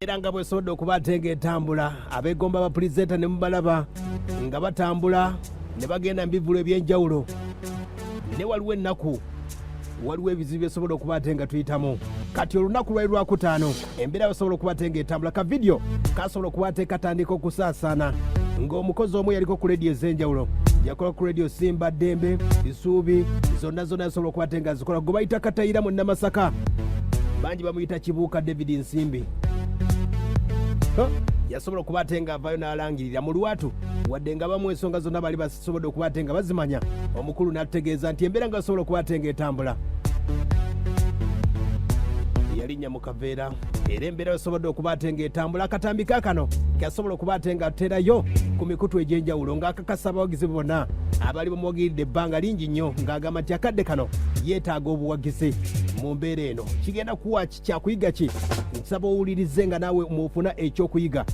era nga bwe sodo okubatenga etambula abegomba ba presenter ne mubalaba nga batambula ne bagenda mbivulo ebyenjawulo ne waliwo ennaku waliwo ebizibu esobola okubatenga tuyitamu kati olunaku lwali lwakutaano embeera basobola okubatenga etambula ka video kasobola okubateeka katandika okusaasaana ng'omukozi omu yaliko ku radio ez'enjawulo yakola ku radio Simba Dembe Isuubi zonna yasobola okubatenga zikola gwe bayita Katayira mu Namasaka bangi bamuyita Kibuuka David Nsimbi yasobola okubatenga avayo n'alangirira mu lwatu wadde nga bamu ensonga zonna bali basobodde okubatenga bazimanya omukulu n'atutegeeza nti embeera nga basobola okubatenga etambula yalinnya mu kaveera era embeera basobodde okubatenga etambula akatambi kaakano kasobola okubatenga aterayo ku mikutu egy'enjawulo ng'akakasa abawagizi bonna abali bamuwagiridde ebbanga lingi nnyo ng'agamba nti akadde kano yeetaaga obuwagizi mu mbeera eno kigenda kuwa kyakuyiga ki nsaba owulirize nga naawe mufuna ekyokuyiga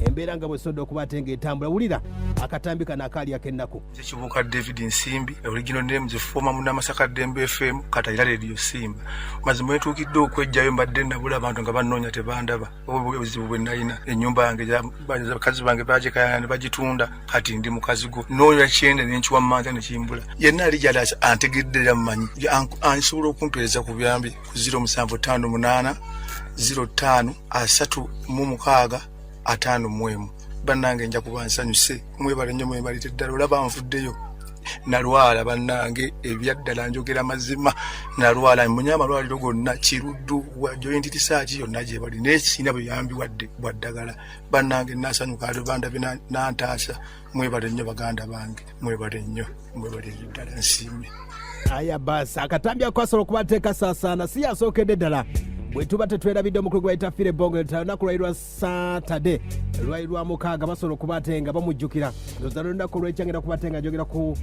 embeera nga bwesobodde okubatenga etambula wulira akatambi kano akaali ak'ennaku Kibuuka David Nsimbi original name the former Munamasaka Dembe FM Katayira radio Simba mazima etuukidde okwejjayo mbadde nabula abantu nga bannoonya tebandaba obuzibu bwe nalina ennyumba yange bakazi bange baagikayana ne bagitunda kati ndi mukazi go noonya kyende n'enkiwa mmanja ne kimbula yenna ali gyali antegedde yammanyi ansobola okumpeereza ku Buyambi ku 0758 05 36 5 bannange nja kuba nsanyuse mwebale nnyo mwebalite ddala olaba nfuddeyo Nalwala bannange ebyaddala njogera mazima Nalwala munyama lwaliro gonna kiruddu wa joint research yonna gye bali n'ekina Buyambi bwa ddagala bannange nasanyuka alubanda bina nantaasa mwebale nnyo baganda bange mwebale nnyo ddala Nsimbi aya basi akatambi akwasobola okubateeka saasaana si yasookedde ddala bwe tuba tetwerabidde omukulu gwayita fire bongo olunaku lwali lwa Saturday lwali lwa mukaaga basobola okubatenga bamujjukira ndoza lunaku lwekyangenda kubatenga njogera ku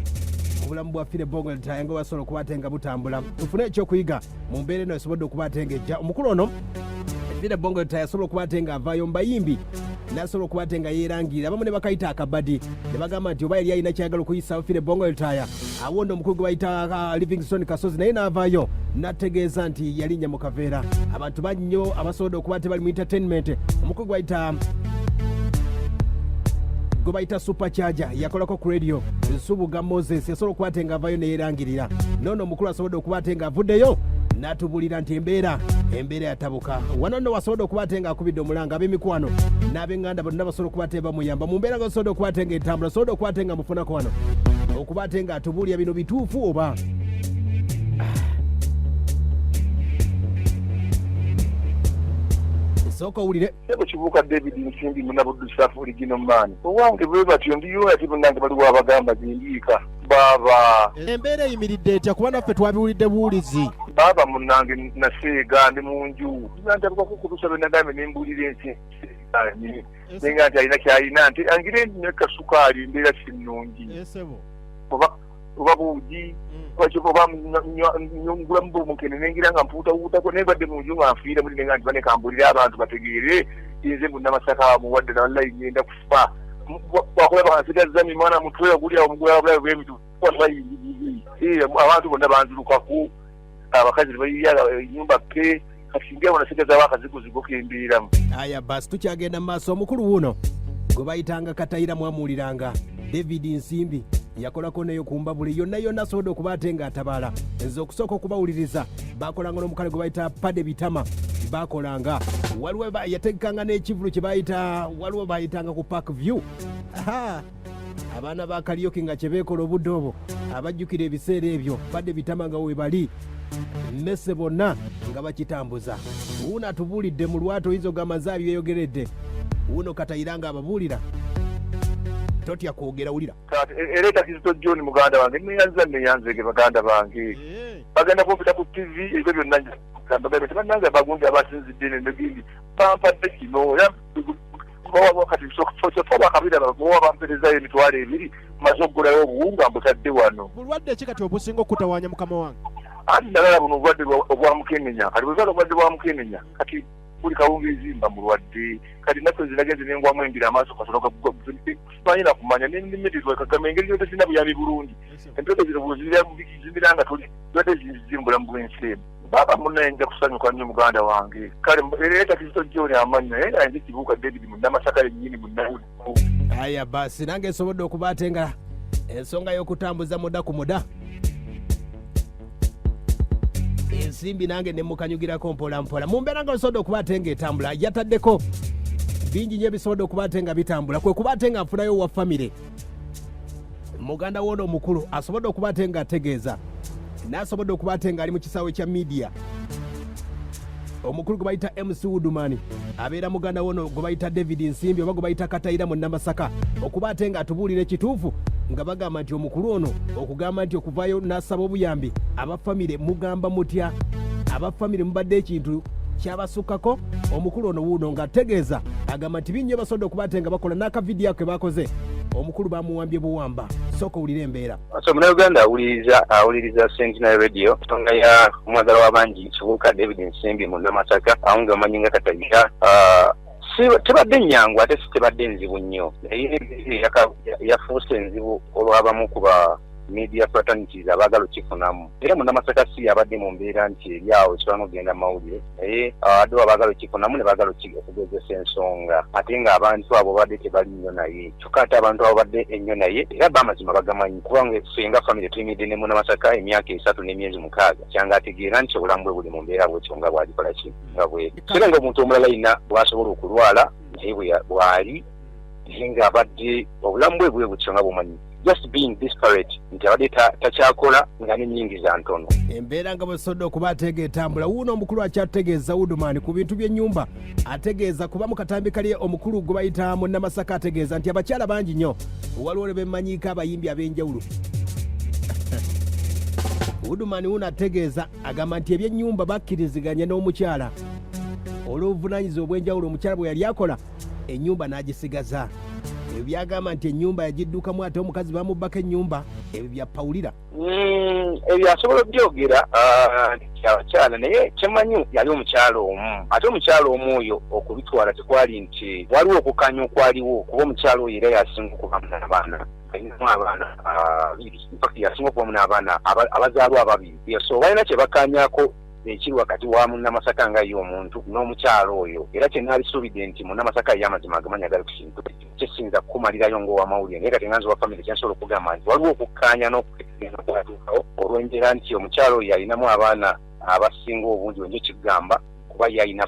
obulamu bwa fire bongo nga basobola okubatenga butambula tufune ekyokuyiga mu mbeera eno esobodde okubatenga ejja omukulu ono fire bongo yasobola okubatenga avaayo mbayimbi nasobola okubatenga yeerangirira abamu ne bakayita akabadi ne bagamba nti oba yali alina kyayagala okuyisa fire bongo lutaya awonda omukulu gwe bayita Livingstone Kasozi naye n'avaayo nategeeza nti yalinnya mu kaveera abantu bannyo abasobodde okuba tebali mu entertainment omukulu gwe bayita supercharger yakolako ku radio Nsubuga Moses yasobola okubatenga avaayo neyeerangirira noono omukulu asobodde okubatenga avuddeyo n'atubulira nti embeera yatabuka wano nno wasobodde okubatenga akubidde omulanga ab'emikwano n'ab'enganda bonna basobola okubatenga bamuyamba mu mbeera nga basobodde okubatenga entambula asobodde okubatenga mufunako wano okubatenga atubuulira bino bituufu oba sooka owulire ebo Kibuuka David Nsimbi munabuddu safu origino man owange bwe batyo ndiyo ati bannange baliwo abagamba zindiika baba embeera eyimiridde etya kuba naffe twabiwulidde buwulizi baba munnange naseega ndi mu nju nantabukako kutusa benagambe nembuulira ensi nenga nti alina kyalina nti angire nekasukaali embeera sinnungi oba buugi oba nyongulamu bwomukene nengira nga mpuutawuutako naye badde mu nju nga nfiire muli nenga nti banekambulira abantu bategeere nze Munamasaka muwadde nawallayi ngenda kufa wakulaba kansigazza mwana mutwe ogulya omugula wabulabe bwemitu abantu bonna banzirukako abakazi tebayiyala ennyumba pe kati ngeabo nasigazawo akaziguzigo kembeeramu aya basi tukyagenda mu maaso omukulu wuno gwe bayitanga Katayira mwamuwuliranga David Nsimbi yakolako neyo kumbabule yonna asobodde okubatenga atabaala nze okusooka okubawuliriza bakolanga n'omukale gwe bayita Pade Bitama bakolanga waliwo yategekanga n'ekivulu kye bayita waliwo bayitanga ku Park View abaana ba Kalioki nga kye beekola obudde obwo abajjukira ebiseera ebyo Pade Bitama nga we bali mmese bonna nga bakitambuza wuno atubuulidde mu lwatu oyinza ogamazaabyo yeyogeredde wuno Katayira nga ababuulira totya kwogera wulira era Kizito John muganda wange neyanzege baganda bange bagenda kumpita ku TV ebyo byonna tebannange bagundi abasinzidde negindi bampadde kino kati bakabira bagoba bamperezayo emitwalo 2 maze okugulayo obuwunga mbutadde wano bulwadde ki kati obusinga okutawanya mukama wange ati nalala buno obulwadde obwa mukenenya kati bwezala obulwadde bwa mukenenya kati buli kawungeezi mba mulwadde kati naffe zinagenze nengwamu embira amaaso kasonoka simanyira kumanya nimirizwa kagamba engeri yotesina Buyambi bulungi empeka zino bwezirira nga tuli zote zimbulamu bwensi emu baba munenja kusanyuka nnyo muganda wange kale leeta Kizito John amannya era nze Kibuuka David Munamasaka yennyini munnawuli. Aya basi nange nsobodde okuba ate nga ensonga y'okutambuza muda ku muda Nsimbi nange ne mukanyugirako mpola mpola mu mbeera nga nsobodde okuba ate nga etambula yataddeko bingi nnyo ebisobodde okuba ate nga bitambula kwe kuba ate nga nfunayo wa famire muganda woono omukulu asobodde okuba ate nga ategeeza n'asobodde okuba ate nga ali mu kisaawe kya media omukulu gwe bayita MC Woodman abeera muganda woono gwe bayita David Nsimbi oba gwe bayita Katayira Munamasaka okuba ate nga atubuulira ekituufu nga bagamba nti omukulu ono okugamba nti okuvaayo n'asaba obuyambi abafamire mugamba mutya abafamire mubadde ekintu kyabasukkako omukulu ono wuuno ng'ategeeza agamba nti binnyo basobodde okuba ate nga bakola n'akavidiyo ke bakoze omukulu bamuwambye buwamba sooka owulira embeera. So munnayuganda awuliriza Sentinel Radio nsonga ya omwagala w'abangi Kibuuka David Nsimbi Munamasaka awo nga amanyi nga Katayira tebadde nnyangu ate si tebadde nzibu nnyo naye yafuuse enzibu olw'abamu ku ba media fraternities abaagala okifunamu era Munamasaka si yabadde mu mbeera nti eryawo ekisobola n'ogenda mu mawulire naye abaddeo abaagala okifunamu ne baagala okugezesa ensonga ate ng'abantu abo babadde tebali nnyo naye kyokka ate abantu abo babadde ennyo naye era b'amazima bagamanyi kubanga ffe nga famire tuyimiridde ne Munamasaka emyaka 3 n'emyezi 6 kyanga ategeera nti obulamu bwe buli mu mbeera bwetyo nga bw'alikola ki nga bwe era ng'omuntu omulala yina bw'asobola okulwala naye bw'ali naye ng'abadde obulamu bwe bwe butyo nga bumanyi just being disparate nti abadde takyakola nga n'ennyingi za ntono embeera nga bwesobodde okuba ateega etambula wuuno omukulu akyategeeza Woodman ku bintu by'ennyumba ategeeza kuba mu katambi kali omukulu gwe bayita Munamasaka ategeeza nti abakyala bangi nnyo waliwo ne bemmanyiiko abayimbi ab'enjawulo Woodman wuuno ategeeza agamba nti eby'ennyumba bakkiriziganya n'omukyala olw'obuvunaanyizibwa obw'enjawulo omukyala bwe yali akola ennyumba n'agisigaza ebyo byagamba nti ennyumba yagiddukamu ate omukazi bamubbako ennyumba ebyo byapawulira ebyo asobola obyogera abakyala naye kyemanyi yali omukyala omu ate omukyala omu oyo okubitwala tekwali nti waliwo okukanya okwaliwo kuba omukyala oyo era yasinga okubamu n'abaana alinamu abaana yasinga okubamu n'abaana abazaalwa ababiri so balina kye bakanyako ekiri wakati wa Munamasaka nga ye omuntu n'omukyalo oyo era kyenabisuubidde nti Munamasaka ye amazima agamanya agali ku kintu kyesinza kukumalirayo ng'owamawulire naye kati nga nze wa famire kyensobola okugamba nti waliwo okukkaanya n'okugenda kwatuukawo olw'embeera nti omukyalo oyo alinamu abaana abasinga obungi wenjo kigamba kuba ye alina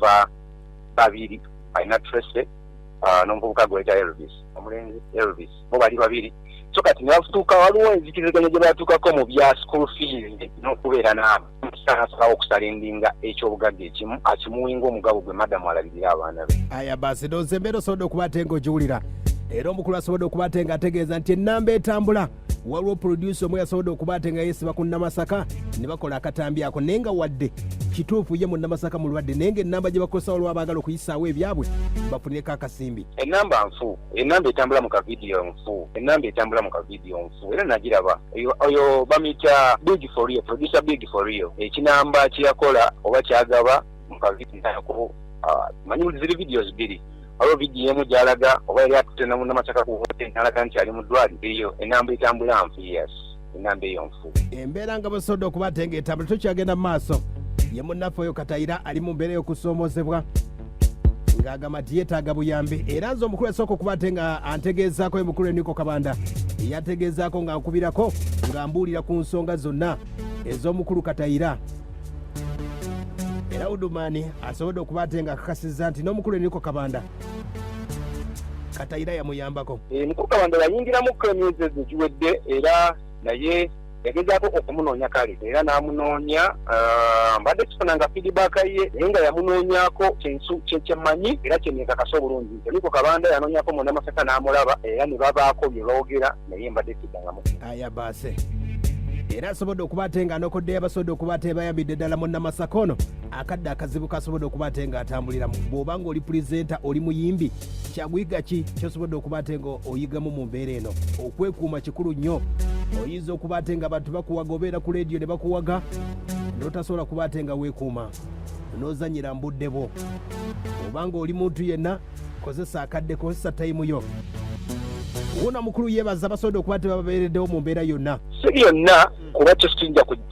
babiri alina Tracy n'omuvubuka gweta Elvis omulenzi Elvis bo bali babiri so kati nebatuuka waliwo enzikiziganya gye batuukako mu bya school fees n'okubeera n'abo asobola okusala endinga ekyobugagga ekimu akimuwinga omugabo gwe madamu alabirira abaana be. Aya basi ndowooza embeera osobodde okuba ate ng'ogiwulira era omukulu asobodde okuba ate nga ategeeza nti ennamba etambula waliwo producer omwe yasobodde okuba ate nga yeesiba ku Munamasaka ne bakola akatambi ako naye nga wadde kituufu ye Munamasaka mulwadde naye ng'ennamba gye bakozesa olwa baagala okuyisaawo ebyabwe bafunireko akasimbi. Ennamba nfu, ennamba etambula mu kavidiyo nfu, ennamba etambula mu kavidiyo nfu era nagiraba oyo bamuyita Big for Real, producer Big for Real ekinamba kyeyakola oba kyagaba mu kavidiyo ako manyi ziri videos bbiri waliwo vidiyo emu gy'alaga oba yali atutte na Munamasaka ku hoteli n'alaga nti ali mu ddwaliro eyo ennamba etambula nfu yes ennamba eyo nfu embeera nga busobodde okuba ate ng'etambula tokyagenda mu maaso ye munnaffe oyo Katayira ali mu mbeera y'okusoomozebwa ng'agamba nti yeetaaga buyambi era nze omukulu esooka okuba ate nga antegeezaako emukulu Eniko Kabanda yategeezaako ng'ankubirako ng'ambuulira ku nsonga zonna ez'omukulu Katayira era Woodman asobodde okuba ate nga akakasizza nti n'omukulu Eniko Kabanda Katayira yamuyambako. Eniko Kabanda yayingiramu emyezi egiwedde era naye yagezaako okumunoonya kale era n'amunoonya mbadde tufunanga feedback ye naye nga yamunoonyako kyemmanyi era kyeneekakasa obulungi Eniko Kabanda yanoonyako Munamasaka n'amulaba era ne babaako bye boogera naye mbadde tuddangamu. Aya baase era asobodde okuba ate nga anokoddeyo abasobodde okuba ate bayambidde ddala Munamasaka ono akadde akazibu kasobodde okuba ate nga atambuliramu bw'oba nga oli pulezenta oli muyimbi kyaguyiga ki kyosobodde okuba ate nga oyigamu mu mbeera eno okwekuuma kikulu nnyo oyinza okuba ate nga abantu bakuwaga obeera ku leediyo ne bakuwaga n'otasobola kuba ate nga weekuuma n'ozanyira mbudde bwo obanga oli muntu yenna kozesa akadde kozesa tayimu yo wuuna mukulu yeebaza abasobodde okuba ate bababeereddewo mu mbeera yonna si byonna kuba kyo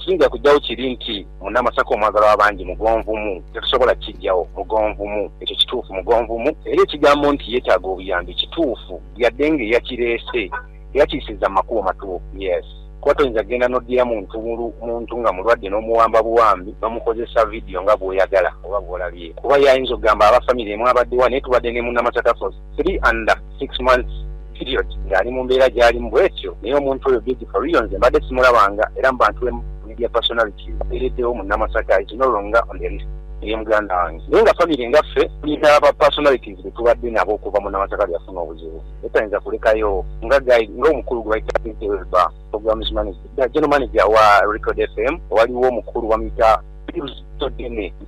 kijja kujjawo kiri nti Munnamasaka omwagala w'abangi mugonvumu tetusobola kijjawo mugonvumu ekyo kituufu mugonvumu era ekigambo nti yeetaaga obuyambi kituufu yadde ng'eyakireese yakiyisiza makubo matuufu yes kuba toyinza genda n'oddiya muntu nga mulwadde n'omuwamba buwambi bamukozesa vidiyo nga bw'oyagala oba bw'olabye kuba yayinza okugamba abafamire emu abaddewa naye tubadde ne Munnamasaka for 3 and 6 months period ng'ali mu mbeera gy'alimu bwetyo naye omuntu oyo big for reasons mbadde simulabanga era mu bantu media personality ereddewo Munnamasaka is no longer on the list ye muganda wange naye nga famire ngaffe tulina aba personalities be tubadde nabo okuva Munnamasaka lyafuna obuzibu etayinza kulekayo ng'omukulu gwe bayita programs manager general manager wa Record FM waliwo omukulu wamuyita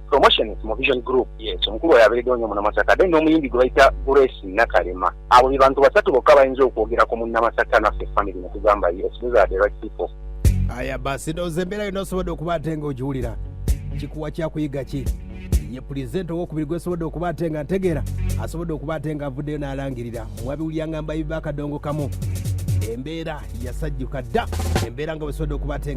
promotion mu Vision Group yes omukulu yabereddewo nnyo Munnamasaka then n'omuyimbi gwe bayita Grace Nakalema abo be bantu basatu bokka bayinza okwogera ku Munnamasaka naffe family ne tugamba yes those are the right people. Aya basi ndoze embeera yonna osobodde okuba ate ng'ogiwulira kikuwa kyakuyiga ki ye pulezidenti ow'okubiri gwesobodde okuba ate nga ntegeera asobodde okuba ate nga avuddeyo n'alangirira mwabiwulira ngamba biba akadongo kamu embeera yasajjuka dda embeera nga bwesobodde okuba ate